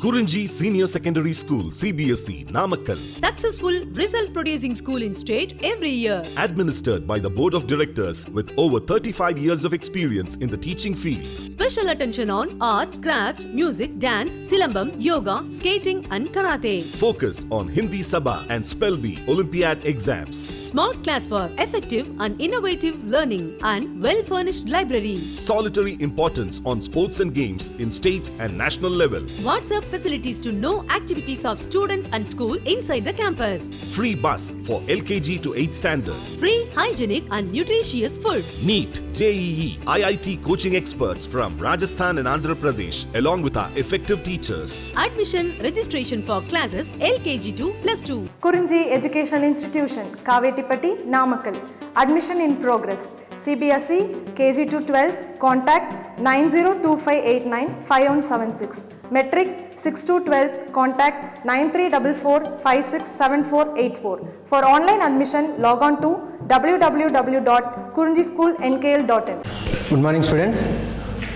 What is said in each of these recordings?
Kurunji Senior Secondary School, CBSE, Namakkal. Successful result producing school in state every year. Administered by the Board of Directors with over 35 years of experience in the teaching field. Special attention on art, craft, music, dance, silambam, yoga, skating and karate. Focus on Hindi Sabha and Spell Bee Olympiad exams. Smart class for effective and innovative learning and well-furnished library. Solitary importance on sports and games in state and national level. WhatsApp facilities to know activities of students and school inside the campus. Free bus for LKG to 8th standard. Free, hygienic and nutritious food. NEET, JEE, IIT coaching experts from Rajasthan and Andhra Pradesh along with our effective teachers. Admission registration for classes LKG to +2. Kurunji Education Institution, Kavetipatti, Namakkal. Admission in progress. CBSE, KG to 12, contact 9025895176. Metric 6 to 12, contact 9344567484. For online admission, log on to www.kurunjischoolnkl.in. Good morning, students.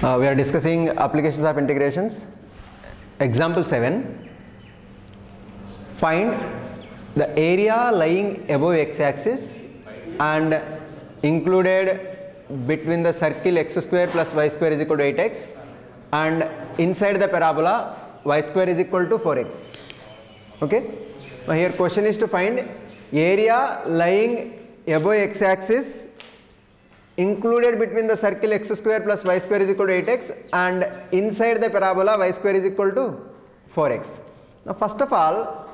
We are discussing applications of integrations. Example 7. Find the area lying above x-axis and included between the circle x square plus y square is equal to 8x and inside the parabola y square is equal to 4x. Okay. Now here question is to find area lying above x-axis included between the circle x square plus y square is equal to 8x and inside the parabola y square is equal to 4x. Now first of all,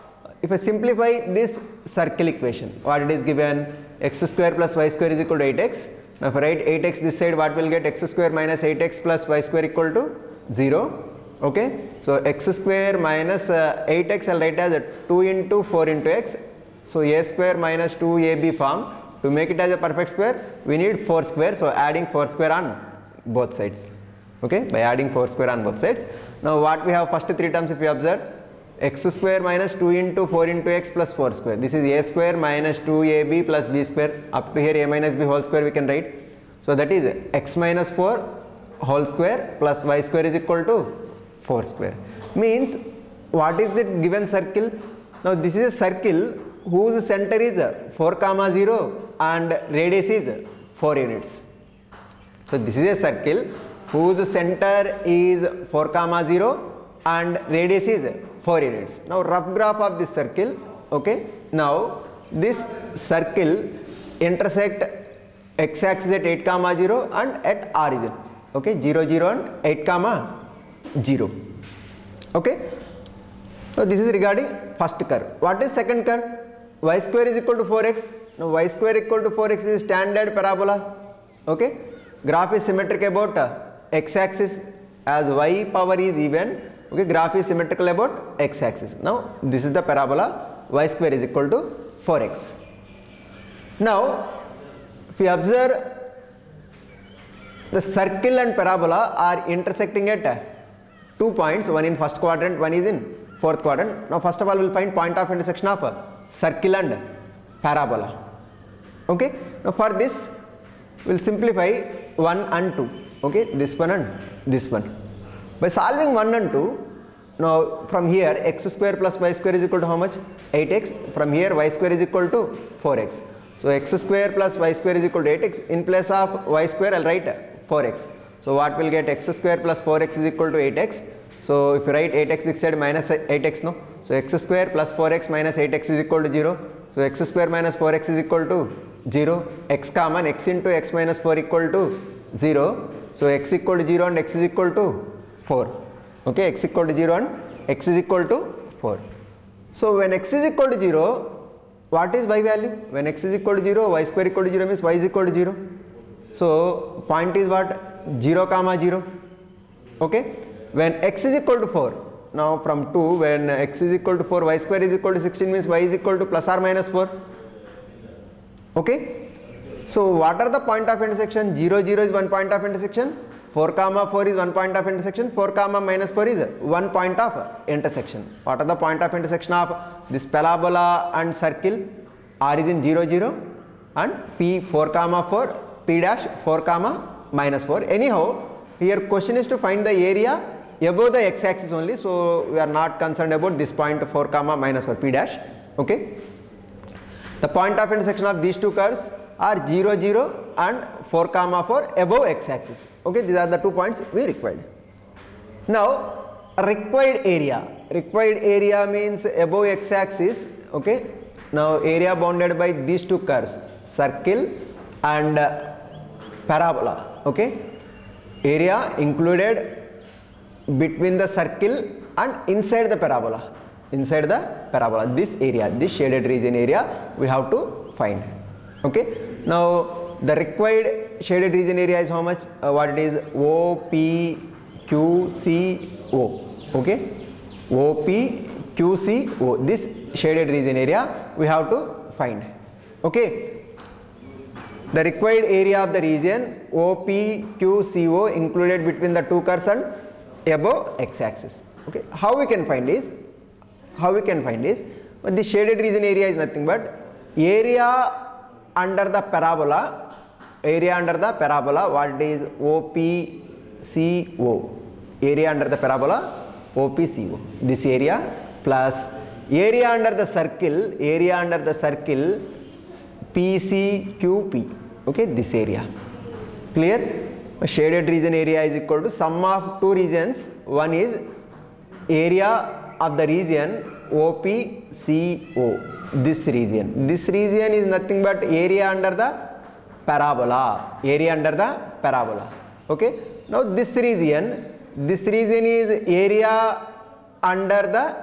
if I simplify this circle equation, what it is given, x square plus y square is equal to 8x. Now if I write 8x this side, what will get, x square minus 8x plus y square equal to 0. Okay. So x square minus 8x I will write as 2 into 4 into x. So a square minus 2ab form. To make it as a perfect square, we need 4 square. So adding 4 square on both sides. Okay. By adding 4 square on both sides. Now what we have first 3 terms if you observe, x square minus 2 into 4 into x plus 4 square. This is a square minus 2ab plus b square. Up to here a minus b whole square we can write. So that is x minus 4 whole square plus y square is equal to 4 square. Means what is the given circle? Now this is a circle whose center is 4 comma 0 and radius is 4 units. So this is a circle whose center is 4 comma 0 and radius is 4 units. Now rough graph of this circle. Okay. Now this circle intersect x-axis at 8 comma 0 and at origin. Okay. 0 0 and 8 comma 0. Okay. So this is regarding first curve. What is second curve? Y square is equal to 4x. Now y square equal to 4x is standard parabola. Okay. Graph is symmetric about x-axis as y power is even. Okay, graph is symmetrical about x-axis. Now this is the parabola, y square is equal to 4x. Now if you observe, the circle and parabola are intersecting at 2 points, one in first quadrant, one is in fourth quadrant. Now first of all we will find point of intersection of circle and parabola. Okay. Now for this we will simplify 1 and 2. Okay, this one and this one. By solving 1 and 2, now from here x square plus y square is equal to how much? 8x. From here y square is equal to 4x. So x square plus y square is equal to 8x. In place of y square I will write 4x. So what will get, x square plus 4x is equal to 8x. So if you write 8x this side minus 8x, no. So x square plus 4x minus 8x is equal to 0. So x square minus 4x is equal to 0. X common, x into x minus 4 equal to 0. So x equal to 0 and x is equal to 4. Okay, x equal to 0 and x is equal to 4. So when x is equal to 0, what is y value? When x is equal to 0, y square equal to 0 means y is equal to 0. So point is what? 0 comma 0. Okay. When x is equal to 4, now from 2, when x is equal to 4, y square is equal to 16 means y is equal to plus or minus 4. Okay. So what are the point of intersection? 0 0 is one point of intersection. 4 comma 4 is one point of intersection. 4 comma minus 4 is one point of intersection. What are the point of intersection of this parabola and circle? Origin 0 0 and p 4 comma 4, p dash 4 comma minus 4. Anyhow, here question is to find the area above the x-axis only, so we are not concerned about this point 4 comma minus 4 p dash. Okay. The point of intersection of these two curves are 0 0 and 4 comma 4 above x-axis. Okay, these are the 2 points we required. Now required area means above x-axis. Okay, now area bounded by these two curves, circle and parabola. Okay, area included between the circle and inside the parabola. This area, this shaded region area we have to find. Okay, now the required shaded region area is how much? What it is? OPQCO. Okay, OPQCO, this shaded region area we have to find. Okay, the required area of the region OPQCO included between the two curves and above x-axis. Okay, how we can find this? But the shaded region area is nothing but area under the parabola. What is OPCO? Area under the parabola OPCO, this area, plus area under the circle PCQP. Okay, this area. Clear? Shaded region area is equal to sum of two regions. One is area of the region OPCO, this region is nothing but area under the parabola. Okay, now this region is area under the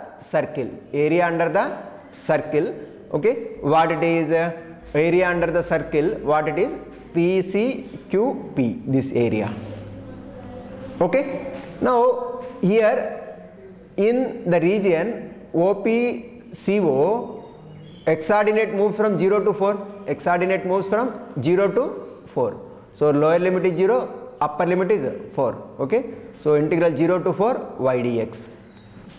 circle. Okay, what it is? Area under the circle, what it is? PCQP, this area. Okay, now here in the region OPCO, x-ordinate moves from 0 to 4. So lower limit is 0, upper limit is 4. Okay, so integral 0 to 4 y dx.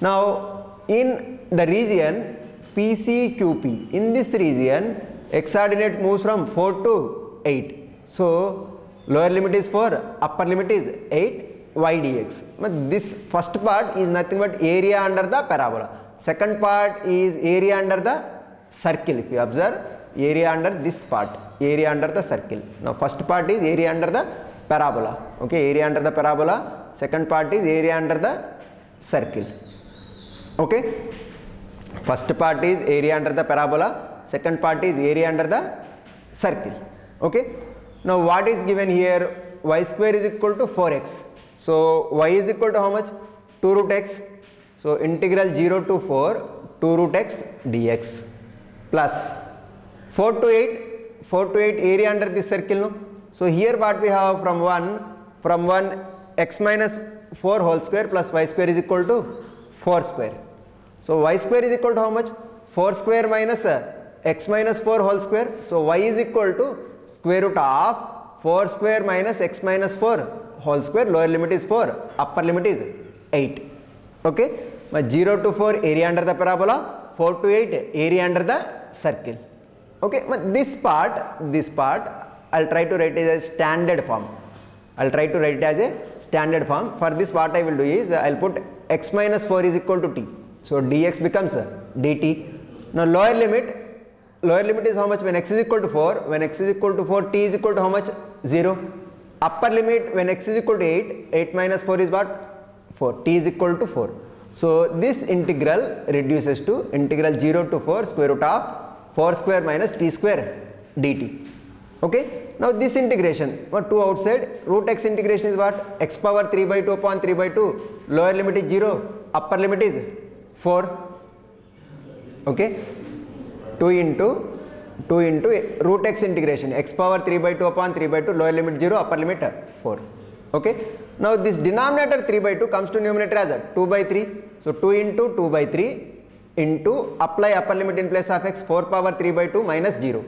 Now in the region PCQP, in this region x-ordinate moves from 4 to 8. So lower limit is 4, upper limit is 8 y dx. But this first part is nothing but area under the parabola. Second part is area under the circle. If you observe, area under this part, area under the circle. Now first part is area under the parabola. Okay, area under the parabola. Second part is area under the circle. Okay, first part is area under the parabola. Second part is area under the circle. Okay, now what is given here? Y square is equal to 4x. So y is equal to how much? 2 root x. So integral 0 to 4 2 root x dx plus 4 to 8 area under this circle. No? So here what we have from 1 x minus 4 whole square plus y square is equal to 4 square. So y square is equal to how much? 4 square minus x minus 4 whole square. So y is equal to square root of 4 square minus x minus 4 whole square. Lower limit is 4, upper limit is 8. Okay, 0 to 4 area under the parabola, 4 to 8 area under the circle. Okay, but this part I'll try to write it as standard form. For this what I will do is I'll put x minus 4 is equal to t. So dx becomes dt. Now lower limit is how much when x is equal to 4? When x is equal to 4, t is equal to how much? 0. Upper limit when x is equal to 8 minus 4 is what? 4. T is equal to 4. So this integral reduces to integral 0 to 4 square root of 4 square minus t square dt. Okay. Now this integration, what 2 outside, root x integration is what? X power 3 by 2 upon 3 by 2. Lower limit is 0, upper limit is 4. Okay. 2 into root x integration, x power 3 by 2 upon 3 by 2, lower limit 0, upper limit 4. Okay. Now this denominator 3 by 2 comes to numerator as 2 by 3. So 2 into 2 by 3 into apply upper limit in place of x, 4 power 3 by 2 minus 0.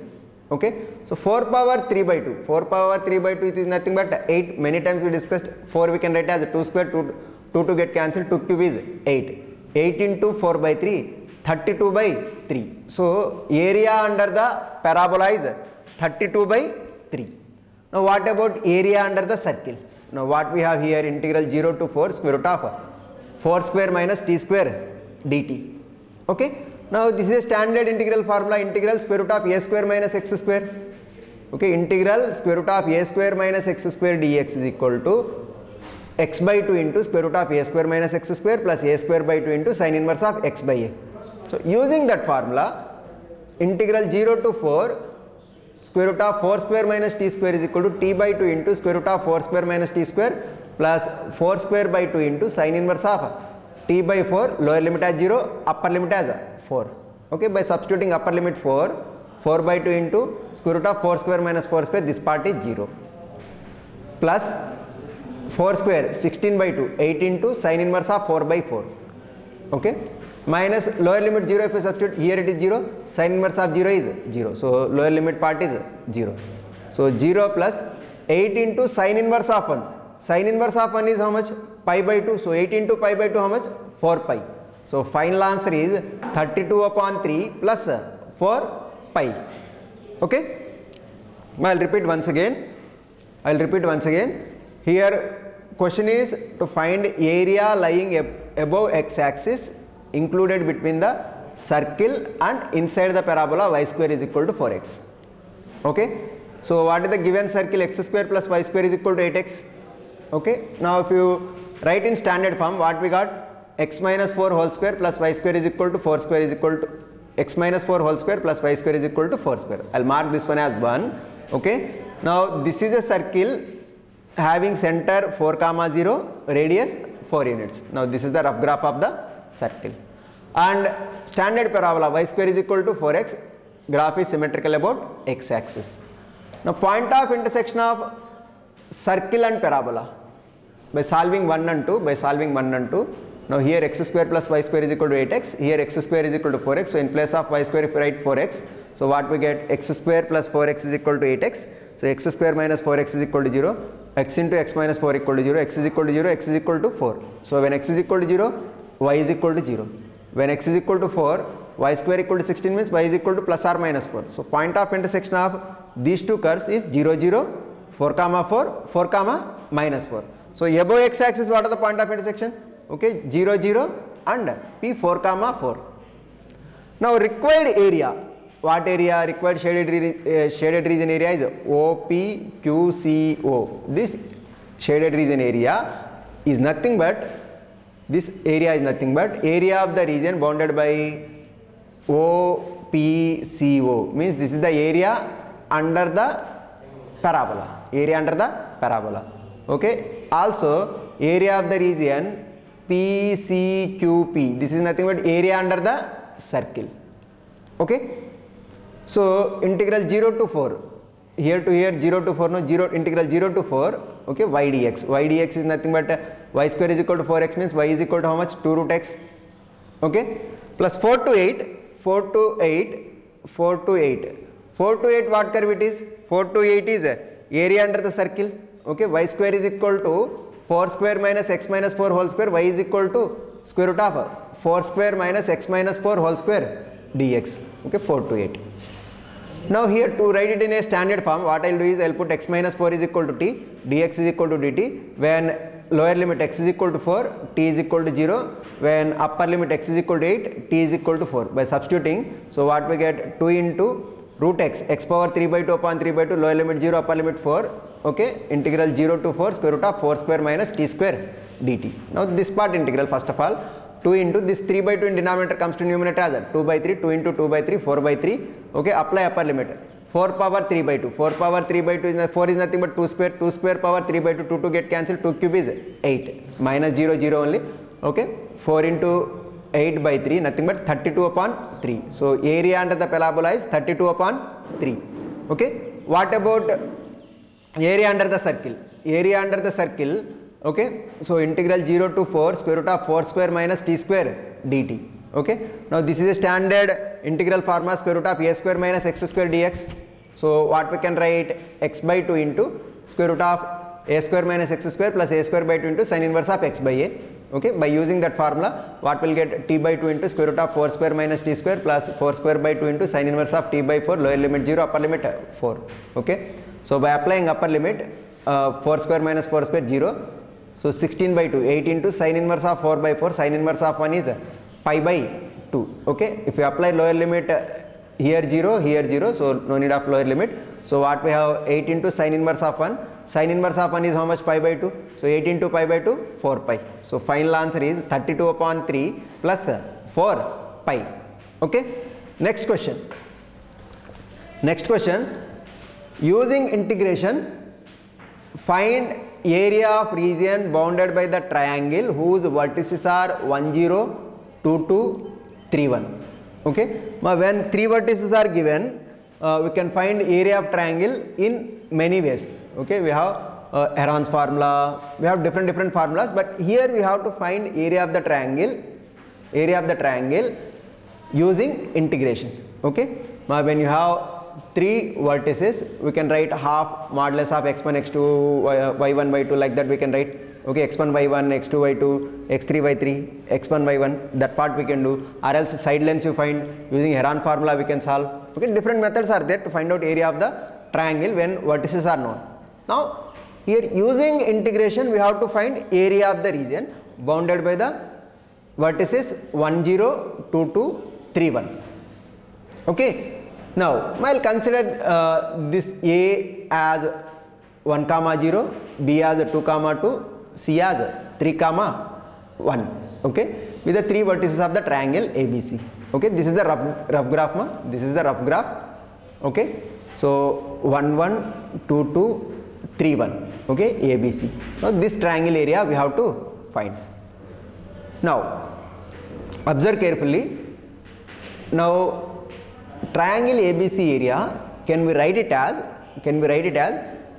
Okay. So 4 power 3 by 2, 4 power 3 by 2 it is nothing but 8. Many times we discussed 4 we can write as 2 square, 2 to get cancelled, 2 cube is 8. 8 into 4 by 3, 32 by 3. So area under the parabola is 32 by 3. Now what about area under the circle? Now what we have here, integral 0 to 4 square root of 4 square minus t square dt. Okay, now this is a standard integral formula, integral square root of a square minus x square. Okay, integral square root of a square minus x square dx is equal to x by 2 into square root of a square minus x square plus a square by 2 into sin inverse of x by a. So using that formula, integral 0 to 4 square root of 4 square minus t square is equal to t by 2 into square root of 4 square minus t square plus 4 square by 2 into sin inverse of t by 4, lower limit as 0, upper limit as 4. Okay, by substituting upper limit 4 by 2 into square root of 4 square minus 4 square, this part is 0, plus 4 square 16 by 2, 8 into sin inverse of 4 by 4. Okay, minus lower limit 0, if I substitute here it is 0, sin inverse of 0 is 0, so lower limit part is 0. So 0 plus 8 into sin inverse of 1. Sin inverse of 1 is how much? Pi by 2. So 8 into pi by 2 how much? 4 pi. So final answer is 32 upon 3 plus 4 pi. Okay. I'll repeat once again. Here question is to find area lying above x-axis included between the circle and inside the parabola y square is equal to 4x. Okay. So what is the given circle? X square plus y square is equal to 8x. Okay, now if you write in standard form, what we got? X minus 4 whole square plus y square is equal to 4 square is equal to x minus 4 whole square plus y square is equal to 4 square. I'll mark this one as 1. Okay, now this is a circle having center 4 comma 0, radius 4 units. Now this is the rough graph of the circle. And standard parabola y square is equal to 4x, graph is symmetrical about x axis. Now point of intersection of circle and parabola by solving 1 and 2, now here x square plus y square is equal to 8x, here x square is equal to 4x, so in place of y square if we write 4x, so what we get? X square plus 4x is equal to 8x, so x square minus 4x is equal to 0, x into x minus 4 equal to 0, x is equal to 0, x is equal to 4. So when x is equal to 0, y is equal to 0. When x is equal to 4, y square equal to 16 means y is equal to plus or minus 4. So point of intersection of these two curves is 0, 0, 4 comma 4, 4 comma minus 4. So above x axis what are the point of intersection? Okay, 0, 0 and P 4 comma 4. Now required area, what area? Required shaded region area is OPQCO. This shaded region area is nothing but, area of the region bounded by OPCO, means this is the area under the parabola. Okay, also area of the region PCQP, this is nothing but area under the circle. Okay, so integral 0 to 4, here to here 0 to 4, no, 0, integral 0 to 4, okay, y dx is nothing but y square is equal to 4x means y is equal to how much? 2 root x. Okay, plus 4 to 8 what curve it is? 4 to 8 is area under the circle. Okay, y square is equal to 4 square minus x minus 4 whole square, y is equal to square root of 4 square minus x minus 4 whole square dx. Okay, 4 to 8. Now here to write it in a standard form, what I will do is I will put x minus 4 is equal to t, dx is equal to dt, when lower limit x is equal to 4, t is equal to 0, when upper limit x is equal to 8, t is equal to 4. By substituting, so what we get? 2 into root x power 3 by 2 upon 3 by 2, lower limit 0, upper limit 4, okay, integral 0 to 4 square root of 4 square minus t square dt. Now this part integral, first of all, 2 into this 3 by 2 in denominator comes to numerator as 2 by 3, 2 into 2 by 3, 4 by 3, okay, apply upper limit, 4 power 3 by 2, 4 power 3 by 2 is 4 is nothing but 2 square power 3 by 2, 2 to get cancelled, 2 cube is 8, minus 0, 0 only, okay, 4 into 8 by 3, nothing but 32 upon 3. So area under the parabola is 32 upon 3. Okay, what about area under the circle? Okay, so integral 0 to 4 square root of 4 square minus t square dt. Okay, now this is a standard integral formula, square root of a square minus x square dx. So what we can write? X by 2 into square root of a square minus x square plus a square by 2 into sin inverse of x by a. Okay, by using that formula, what will get? T by 2 into square root of 4 square minus t square plus 4 square by 2 into sin inverse of t by 4, lower limit 0, upper limit 4. Okay, so by applying upper limit, 4 square minus 4 square 0, So 16 by 2, 8 into sin inverse of 4 by 4, sin inverse of 1 is pi by 2. Okay, if you apply lower limit here 0, so no need of lower limit. So what we have, 8 into sin inverse of 1, sin inverse of 1 is how much? Pi by 2. So 8 into pi by 2, 4 pi. So final answer is 32 upon 3 plus 4 pi. Okay, next question. Next question, using integration, find area of region bounded by the triangle whose vertices are 1, 0, 2, 2, 3, 1. Okay, now when 3 vertices are given, we can find area of triangle in many ways. Okay, we have Heron's formula, we have different formulas, but here we have to find area of the triangle using integration. Okay, now when you have 3 vertices, we can write half modulus of x1, x2, y1, y2, like that we can write. Okay, x1 by 1, x2 by 2, x3 by 3, x1 by 1, that part we can do, or else side lengths you find using Heron formula we can solve. Okay, different methods are there to find out area of the triangle when vertices are known. Now here using integration we have to find area of the region bounded by the vertices 1, 0, 2, 2, 3, 1. Okay, now I'll consider this A as 1, 0, B as 2, 2, C as 3, 1. Okay, with the 3 vertices of the triangle ABC. Okay, this is the rough graph, this is the rough graph. Okay, so 1, 1, 2, 2, 3, 1. Okay, ABC. Now this triangle area we have to find. Now observe carefully. Now triangle ABC area, can we write it as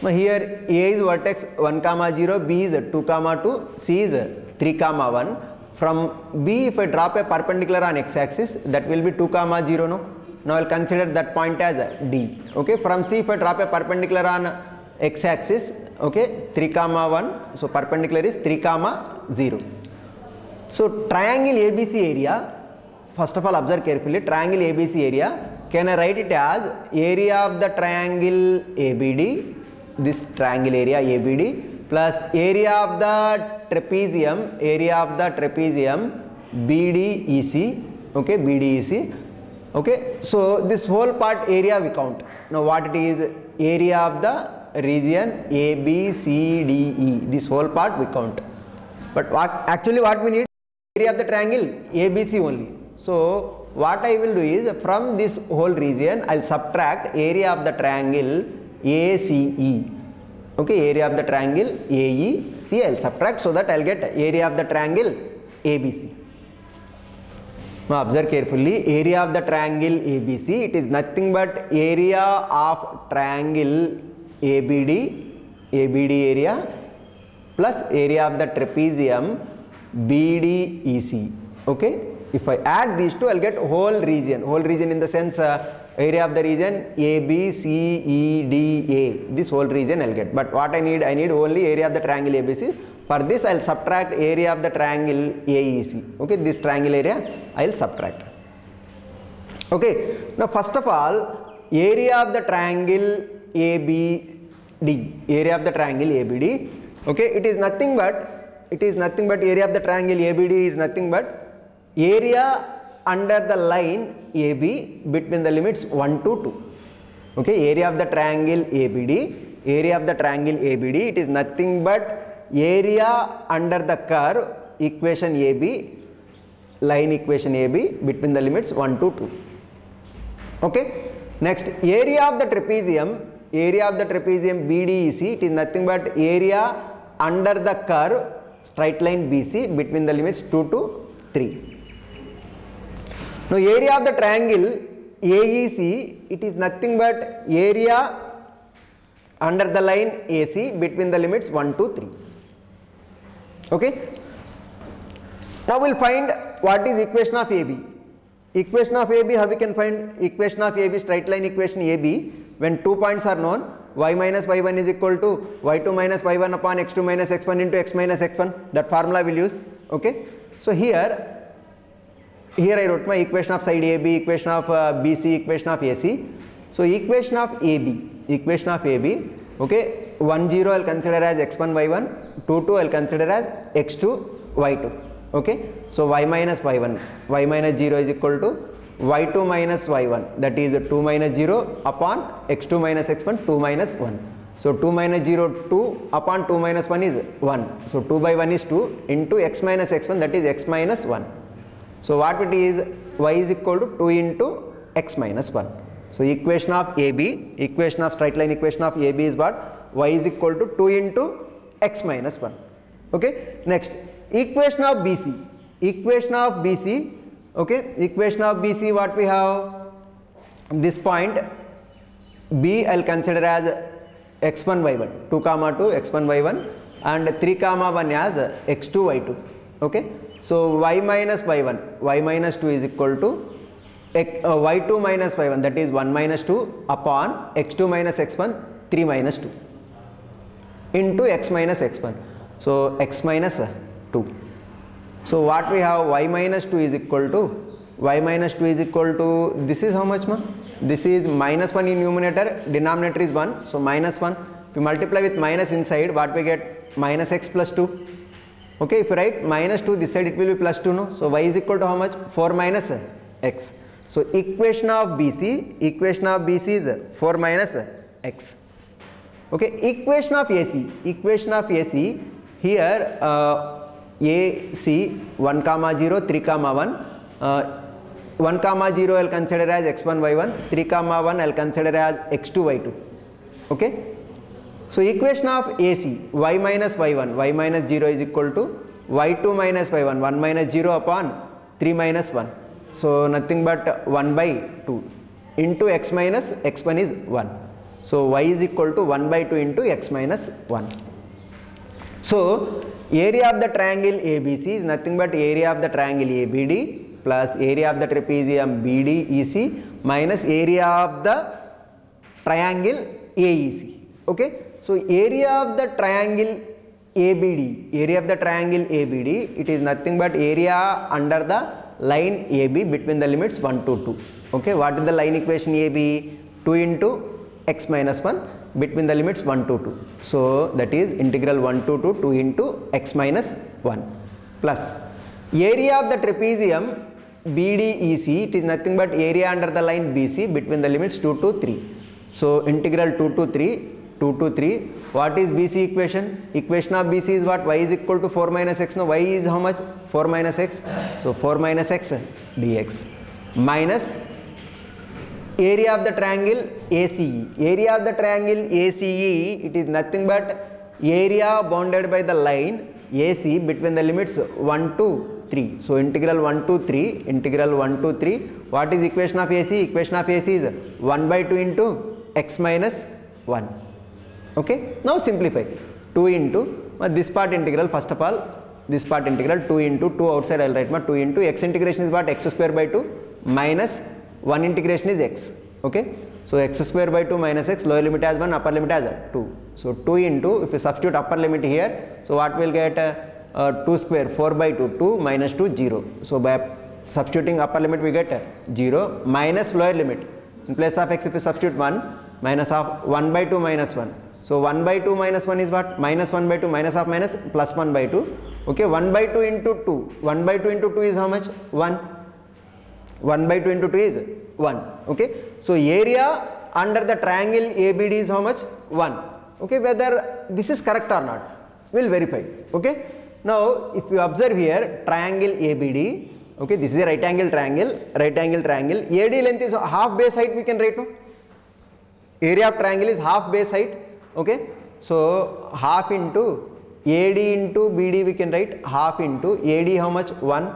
here A is vertex 1, 0, B is 2, 2, C is 3, 1. From B, if I drop a perpendicular on x-axis, that will be 2, 0. No? Now I will consider that point as D. Okay, from C, if I drop a perpendicular on x-axis, okay, 3, 1. So perpendicular is 3, 0. So triangle ABC area, first of all observe carefully, triangle ABC area, can I write it as area of the triangle ABD, this triangle area ABD, plus area of the trapezium BDEC. Okay, BDEC. Okay, so this whole part area we count. Now what it is? Area of the region ABCDE, this whole part we count. But what we need? Area of the triangle ABC only. So what I will do is, from this whole region I will subtract area of the triangle ACE. Okay, area of the triangle AEC I will subtract, so that I will get area of the triangle ABC. Now observe carefully, area of the triangle ABC, it is nothing but area of triangle ABD area plus area of the trapezium BDEC. Okay, if I add these two I will get whole region in the sense area of the region ABCEDA, this whole region I will get. But what I need only area of the triangle ABC. For this I will subtract area of the triangle AEC. Okay, this triangle area I will subtract. Okay, now first of all, area of the triangle ABD, okay, it is nothing but area of the triangle ABD is nothing but area under the line AB between the limits 1 to 2. Okay, area of the triangle ABD, it is nothing but area under the curve equation AB, line equation AB between the limits 1 to 2. Okay, next area of the trapezium BDEC, it is nothing but area under the curve straight line BC between the limits 2 to 3. Now area of the triangle AEC, it is nothing but area under the line AC between the limits 1 to 3. Okay. Now we will find what is equation of AB. Equation of AB, how we can find equation of AB, straight line equation AB, when 2 points are known, y minus y1 is equal to y2 minus y1 upon x2 minus x1 into x minus x1, that formula we will use. Okay. So here I wrote my equation of side AB, equation of BC, equation of AC. So equation of AB, okay, 1 0 I'll consider as x1 y1, 2 2 I'll consider as x2 y2. Okay, so y minus y1, y minus 0 is equal to y2 minus y1, that is 2 minus 0 upon x2 minus x1, 2 minus 1. So 2 minus 0, 2 upon 2 minus 1 is 1. So 2 by 1 is 2 into x minus x1, that is x minus 1. So what it is, y is equal to 2 into x minus 1. So equation of AB, equation of straight line equation of AB is what? Y is equal to 2 into x minus 1. Okay, next equation of BC, equation of BC. Okay, equation of BC, what we have, this point B I'll consider as x1 y1, 2 comma 2 x1 y1, and 3 comma 1 as x2 y2. Okay, so y minus y1, y minus 2 is equal to y2 minus y1, that is 1 minus 2 upon x2 minus x1, 3 minus 2 into x minus x1, so x minus 2. So what we have, y minus 2 is equal to, y minus 2 is equal to, this is how much, ma? This is minus 1 in numerator, denominator is 1, so minus 1. If you multiply with minus inside, what we get, minus x plus 2. Okay, if you write minus 2 this side, it will be plus 2, no? So y is equal to how much, 4 minus x. So equation of BC, equation of BC is 4 minus x. Okay, equation of AC, equation of AC, here AC 1 comma 0, 3 comma 1, 1 comma 0 I'll consider as x1 y1, 3 comma 1 I'll consider as x2 y2. Okay, so equation of AC, y minus y1, y minus 0 is equal to y2 minus y1, 1 minus 0 upon 3 minus 1. So nothing but 1 by 2 into x minus x1 is 1. So y is equal to 1 by 2 into x minus 1. So area of the triangle ABC is nothing but area of the triangle ABD plus area of the trapezium BDEC minus area of the triangle AEC. Okay, so area of the triangle ABD, area of the triangle ABD, it is nothing but area under the line AB between the limits 1 to 2. Okay, what is the line equation AB? 2 into x minus 1 between the limits 1 to 2. So that is integral 1 to 2, 2 into x minus 1 plus area of the trapezium BDEC, it is nothing but area under the line BC between the limits 2 to 3. So integral 2 to 3, 2 to 3. What is BC equation? Equation of BC is what? Y is equal to 4 minus x. No, y is how much? 4 minus x. So 4 minus x dx minus area of the triangle ACE. Area of the triangle ACE, it is nothing but area bounded by the line AC between the limits 1 to 3. So integral 1 to 3, integral 1 to 3. What is equation of AC? Equation of AC is 1 by 2 into x minus 1. Okay, now simplify. 2 into this part integral, first of all, this part integral 2 into 2 outside I will write 2 into x integration is what? X square by 2 minus 1 integration is x. Okay, so x square by 2 minus x, lower limit as 1, upper limit as 2. So 2 into, if you substitute upper limit here, so what will get 2 square, 4 by 2, 2 minus 2, 0. So by substituting upper limit we get 0 minus lower limit. In place of x if you substitute 1, minus of 1 by 2 minus 1. So 1 by 2 minus 1 is what? Minus 1 by 2 minus of minus plus 1 by 2. Okay, 1 by 2 into 2. 1 by 2 into 2 is how much? 1. 1 by 2 into 2 is 1. Okay, so area under the triangle ABD is how much? 1. Okay, whether this is correct or not, we will verify. Okay, now if you observe here, triangle ABD, okay, this is a right angle triangle, AD length is half base height, we can write, no? Area of triangle is half base height. Okay, so half into AD into BD we can write, half into AD how much? 1,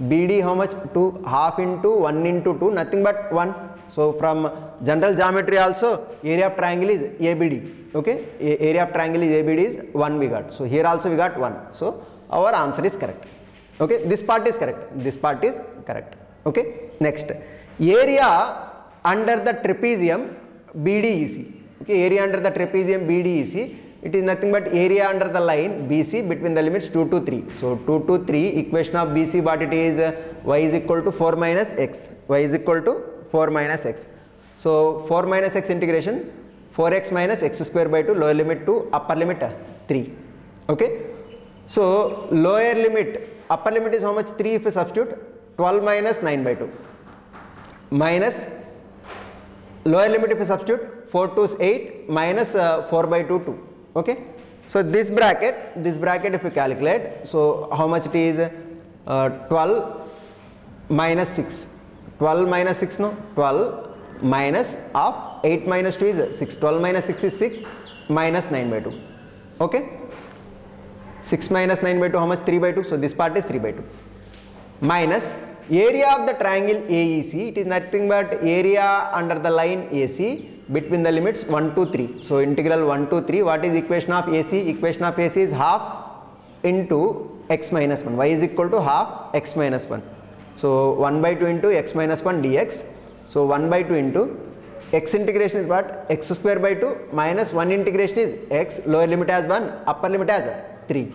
BD how much? 2, half into 1 into 2, nothing but 1. So from general geometry also area of triangle is ABD. Okay, area of triangle is ABD is 1 we got. So here also we got 1. So our answer is correct. Okay, this part is correct. This part is correct. Okay, next area under the trapezium BDEC. Okay, area under the trapezium BDEC, it is nothing but area under the line BC between the limits 2 to 3. So 2 to 3, equation of BC what it is? Y is equal to 4 minus x. Y is equal to 4 minus x. So 4 minus x integration, 4x minus x square by 2, lower limit 2, upper limit 3. Okay. So lower limit, upper limit is how much? 3 if you substitute, 12 minus 9 by 2 minus lower limit if you substitute, 4 to is 8 minus 4 by 2, 2. Okay. So this bracket if you calculate, so how much it is? 12 minus 6. 12 minus 6, no? 12 minus of 8 minus 2 is 6. 12 minus 6 is 6 minus 9 by 2. Okay. 6 minus 9 by 2, how much? 3 by 2. So this part is 3 by 2. Minus area of the triangle AEC, it is nothing but area under the line AC between the limits 1 to 3. So integral 1 to 3, what is equation of AC? Equation of AC is half into x minus 1. Y is equal to half x minus 1. So 1 by 2 into x minus 1 dx. So 1 by 2 into x integration is what? X square by 2 minus 1 integration is x, lower limit as 1, upper limit as 3.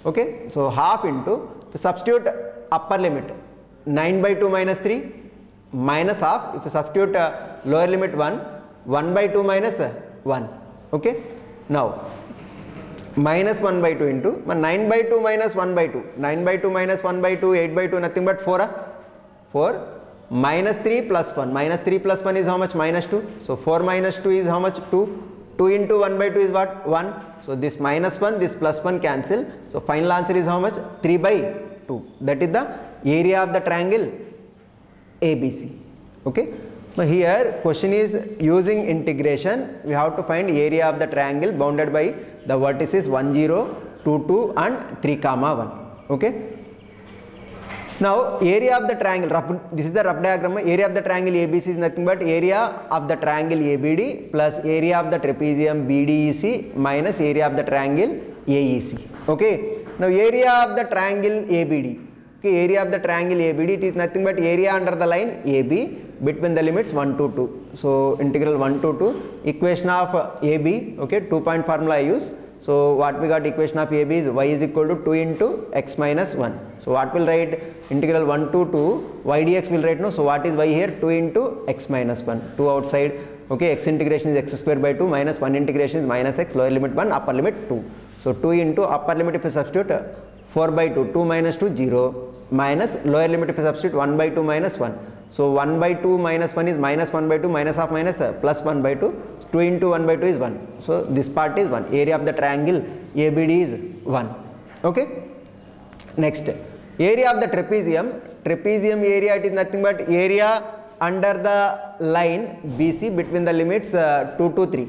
Okay. So half into, substitute upper limit 9 by 2 minus 3 minus half, if you substitute lower limit 1 by 2 minus 1. Okay. Now minus 1 by 2 into 9 by 2 minus 1 by 2, 9 by 2 minus 1 by 2, 8 by 2, nothing but 4 minus 3 plus 1, minus 3 plus 1 is how much? Minus 2. So 4 minus 2 is how much? 2 into 1 by 2 is what? 1. So this minus 1, this plus 1 cancel. So final answer is how much? 3 by 2. That is the area of the triangle ABC. Okay. Now here question is using integration, we have to find area of the triangle bounded by the vertices 1, 0, 2, 2 and 3, 1. Okay. Now area of the triangle, this is the rough diagram. Area of the triangle ABC is nothing but area of the triangle ABD plus area of the trapezium BDEC minus area of the triangle AEC. Okay. Now area of the triangle ABD. Okay, area of the triangle ABD, it is nothing but area under the line AB between the limits 1 to 2. So integral 1 to 2, equation of AB, okay, 2-point formula I use. So what we got, equation of AB is y is equal to 2 into x minus 1. So what will write? Integral 1 to 2, y dx will write, no? So what is y here? 2 into x minus 1, 2 outside. Okay, x integration is x square by 2 minus 1 integration is minus x, lower limit 1, upper limit 2. So 2 into upper limit if you substitute 4 by 2, 2 minus 2, 0 minus lower limit if you substitute 1 by 2 minus 1. So 1 by 2 minus 1 is minus 1 by 2 minus half minus plus 1 by 2. 2 into 1 by 2 is 1. So this part is 1. Area of the triangle ABD is 1. Okay. Next, area of the trapezium. Trapezium area, it is nothing but area under the line BC between the limits 2 to 3.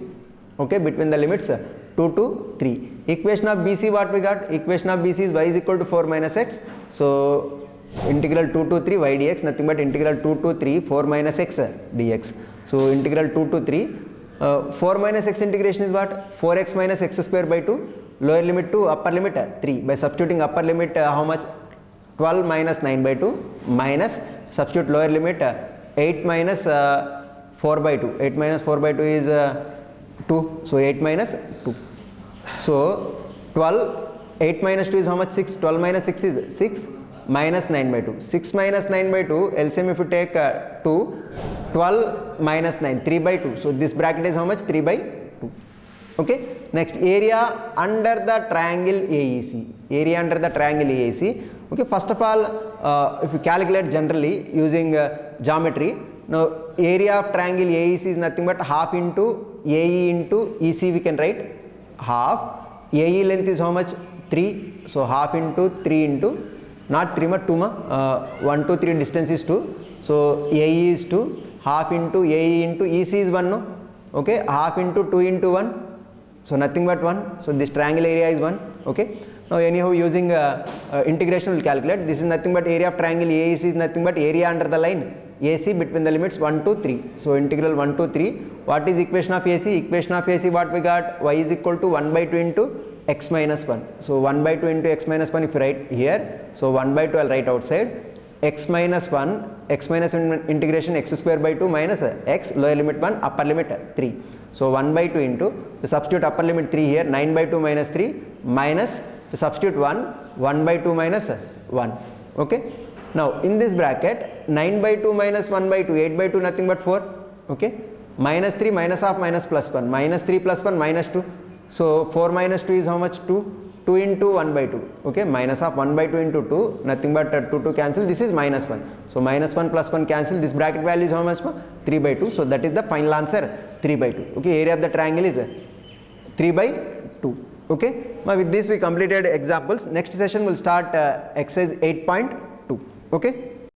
Okay, between the limits 2 to 3. Equation of BC, what we got? Equation of BC is y is equal to 4 minus x. So integral 2 to 3 y dx, nothing but integral 2 to 3 4 minus x dx. So integral 2 to 3 4 minus x integration is what? 4x minus x square by 2, lower limit 2, upper limit 3. By substituting upper limit how much? 12 minus 9 by 2 minus substitute lower limit 8 minus 4 by 2. 8 minus 4 by 2 is 2. So 8 minus 2. So 8 minus 2 is how much? 6. 12 minus 6 is 6 minus 9 by 2. 6 minus 9 by 2, LCM if you take 2, 12 minus 9, 3 by 2. So this bracket is how much? 3 by 2. Okay. Next, area under the triangle AEC. Area under the triangle AEC. Okay. First of all, if you calculate generally using geometry, now area of triangle AEC is nothing but half into AE into EC we can write. Half. AE length is how much? 3. So half into 3 into, not 3 but 2 1 to 3 distance is 2. So AE is 2. Half into AE into EC is 1, no? Okay. Half into 2 into 1. So nothing but 1. So this triangle area is 1. Okay. Now anyhow using integration will calculate. This is nothing but area of triangle AEC is nothing but area under the line AC between the limits 1 to 3. So integral 1 to 3. What is equation of AC? Equation of AC what we got? Y is equal to 1 by 2 into x minus 1. So 1 by 2 into x minus 1 if you write here. So 1 by 2 I will write outside. X minus 1, x minus integration x square by 2 minus x, lower limit 1, upper limit 3. So 1 by 2 into, substitute upper limit 3 here, 9 by 2 minus 3 minus, substitute 1 by 2 minus 1. Okay. Now in this bracket, 9 by 2 minus 1 by 2, 8 by 2 nothing but 4. Okay. minus 3 minus half minus plus 1, minus 3 plus 1 minus 2. So 4 minus 2 is how much? 2. 2 into 1 by 2. Okay, minus half 1 by 2 into 2, nothing but 2 to cancel. This is minus 1. So minus 1 plus 1 cancel. This bracket value is how much? 3 by 2. So that is the final answer, 3 by 2. Okay, area of the triangle is 3 by 2. Okay, now with this we completed examples. Next session will start exercise 8.2. Okay.